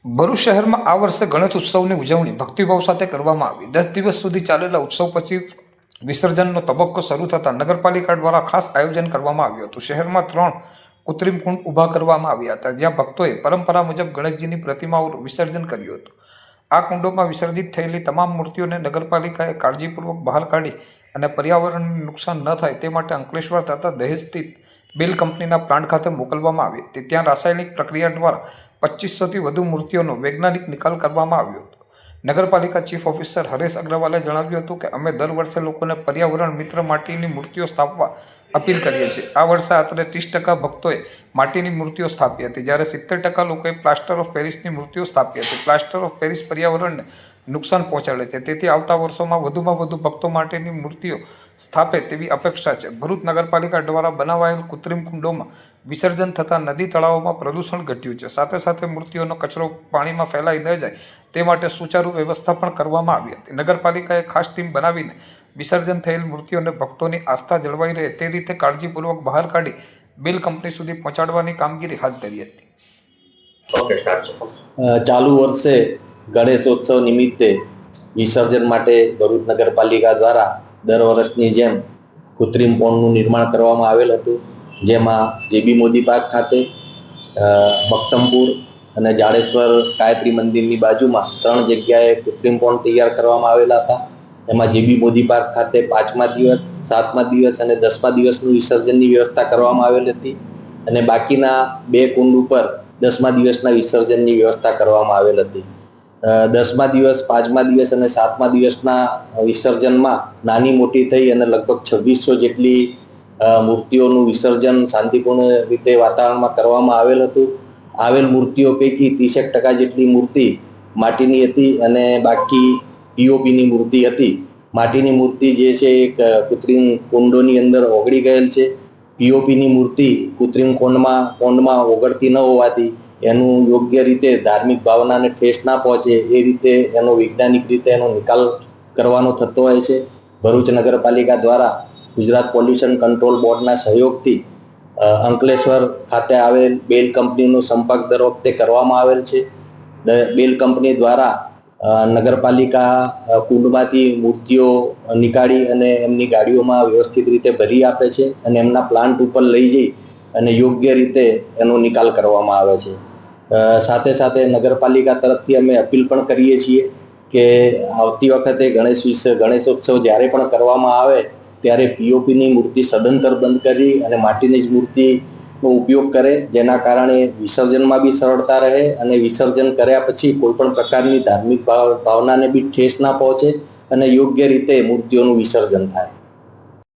ભરૂચ શહેરમાં આ વર્ષે ગણેશ ઉત્સવની ઉજવણી ભક્તિભાવ સાથે કરવામાં આવી। 10 દિવસ સુધી ચાલેલા ઉત્સવ પછી વિસર્જનનો તબક્કો શરૂ થતાં નગરપાલિકા દ્વારા ખાસ આયોજન કરવામાં આવ્યું હતું। શહેરમાં 3 કૃત્રિમ કુંડ ઊભા કરવામાં આવ્યા હતા, જ્યાં ભક્તોએ પરંપરા મુજબ ગણેશજીની પ્રતિમાઓનું વિસર્જન કર્યું હતું। આ કુંડોમાં વિસર્જિત થયેલી તમામ મૂર્તિઓને નગરપાલિકાએ કાળજીપૂર્વક બહાર કાઢી અને પર્યાવરણને નુકસાન ન થાય તે માટે અંકલેશ્વર તથા દહેજ સ્થિત બેલ કંપનીના પ્લાન્ટ ખાતે મોકલવામાં આવી હતી। ત્યાં રાસાયણિક પ્રક્રિયા દ્વારા 2500થી વધુ મૂર્તિઓનો વૈજ્ઞાનિક નિકાલ કરવામાં આવ્યો હતો। નગરપાલિકા ચીફ ઓફિસર હરેશ અગ્રવાલે જણાવ્યું હતું કે અમે દર વર્ષે લોકોને પર્યાવરણ મિત્ર માટીની મૂર્તિઓ સ્થાપવા અપીલ કરીએ છીએ। આ વર્ષે આશરે 30% ભક્તોએ માટીની મૂર્તિઓ સ્થાપી હતી, જ્યારે 70% લોકોએ પ્લાસ્ટર ઓફ પેરિસની મૂર્તિઓ સ્થાપી હતી। પ્લાસ્ટર ઓફ પેરિસ પર્યાવરણને નુકસાન પહોંચાડે છે, તેથી આવતા વર્ષોમાં વધુમાં વધુ ભક્તો માટેની મૂર્તિઓ સ્થાપે તેવી અપેક્ષા છે। ભરૂચ નગરપાલિકા દ્વારા બનાવાયેલ કૃત્રિમ કુંડોમાં વિસર્જન થતાં નદી તળાવોમાં પ્રદૂષણ ઘટ્યું છે। સાથે સાથે મૂર્તિઓનો કચરો પાણીમાં ફેલાઈ ન જાય તે માટે સુચારુ વ્યવસ્થા પણ કરવામાં આવી હતી। નગરપાલિકાએ ખાસ ટીમ બનાવીને વિસર્જન થયેલ મૂર્તિઓને ભક્તોની આસ્થા જળવાઈ રહે તે રીતે કાળજીપૂર્વક બહાર કાઢી બેલ કંપની સુધી પહોંચાડવાની કામગીરી હાથ ધરી હતી। ચાલુ વર્ષે ગણેશોત્સવ નિમિત્તે વિસર્જન માટે ભરૂચ નગરપાલિકા દ્વારા દર વર્ષની જેમ કૃત્રિમ પોન્ડનું નિર્માણ કરવામાં આવેલ હતું, જેમાં જેબી મોદી પાર્ક ખાતે, મક્તમપુર અને જાડેશ્વર ગાયત્રી મંદિરની બાજુમાં 3 જગ્યાએ કૃત્રિમ પોન્ડ તૈયાર કરવામાં આવેલા હતા। એમાં જેબી મોદી પાર્ક ખાતે 5મા દિવસ, 7મા દિવસ અને 10મા દિવસનું વિસર્જનની વ્યવસ્થા કરવામાં આવેલી હતી અને બાકીના 2 કુંડ ઉપર 10મા દિવસના વિસર્જનની વ્યવસ્થા કરવામાં આવેલ હતી। 10મા દિવસ, 5મા દિવસ અને 7મા દિવસના વિસર્જનમાં નાની મોટી થઈ અને લગભગ 2600 જેટલી મૂર્તિઓનું વિસર્જન શાંતિપૂર્ણ રીતે વાતાવરણમાં કરવામાં આવેલ હતું। આવેલ મૂર્તિઓ પૈકી 30% જેટલી મૂર્તિ માટીની હતી અને બાકી પીઓપીની મૂર્તિ હતી। માટીની મૂર્તિ જે છે એક કૃત્રિમ કુંડોની અંદર ઓગળી ગયેલ છે। પીઓપીની મૂર્તિ કૃત્રિમ કોંડમાં ઓગળતી ન હોવાથી એનું યોગ્ય રીતે ધાર્મિક ભાવનાને ઠેસ ના પહોંચે એ રીતે એનો વૈજ્ઞાનિક રીતે એનો નિકાલ કરવાનો થતો હોય છે। ભરૂચ નગરપાલિકા દ્વારા ગુજરાત પોલ્યુશન કંટ્રોલ બોર્ડના સહયોગથી અંકલેશ્વર ખાતે આવેલ બેલ કંપનીનો સંપર્ક દર વખતે કરવામાં આવેલ છે। બેલ કંપની દ્વારા નગરપાલિકા કુંડમાંથી મૂર્તિઓ નીકાળી અને એમની ગાડીઓમાં વ્યવસ્થિત રીતે ભરી આપે છે અને એમના પ્લાન્ટ ઉપર લઈ જઈ અને યોગ્ય રીતે એનો નિકાલ કરવામાં આવે છે। સાથે સાથે નગરપાલિકા તરફથી અમે અપીલ પણ કરીએ છીએ કે આવતી વખતે ગણેશોત્સવ જ્યારે પણ કરવામાં આવે ત્યારે પીઓપીની મૂર્તિ સદંતર બંધ કરી અને માટીની જ મૂર્તિનો ઉપયોગ કરે, જેના કારણે વિસર્જનમાં બી સરળતા રહે અને વિસર્જન કર્યા પછી કોઈ પણ પ્રકારની ધાર્મિક ભાવનાને બી ઠેસ ના પહોંચે અને યોગ્ય રીતે મૂર્તિઓનું વિસર્જન થાય।